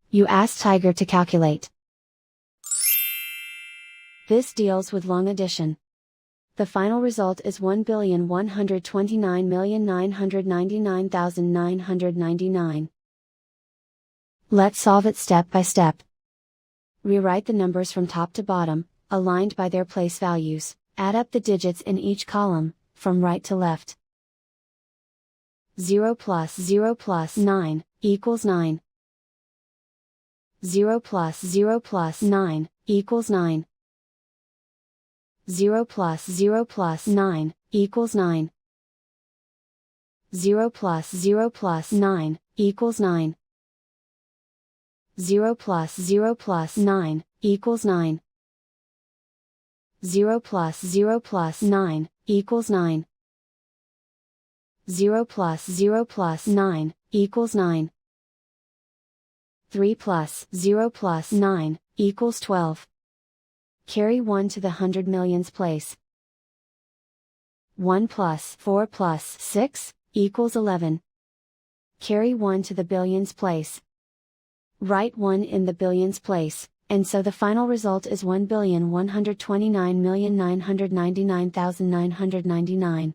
You ask Tiger to calculate. This deals with long addition. The final result is 1,129,999,999. Let's solve it step by step. Rewrite the numbers from top to bottom, aligned by their place values. Add up the digits in each column, from right to left. 0 plus 0 plus 9, equals 9. 0 plus 0 plus 9, equals 9. 0 plus 0 plus 9, equals 9. 0 plus 0 plus 9, equals 9. 0 plus 0 plus 9, equals 9. 0 plus 0 plus 9, equals 9. 0 plus 0 plus 9, equals 9. 3 plus 0 plus 9, equals 12. Carry 1 to the hundred millions place. 1 plus 4 plus 6, equals 11. Carry 1 to the billions place. Write 1 in the billions place, and so the final result is 1,129,999,999.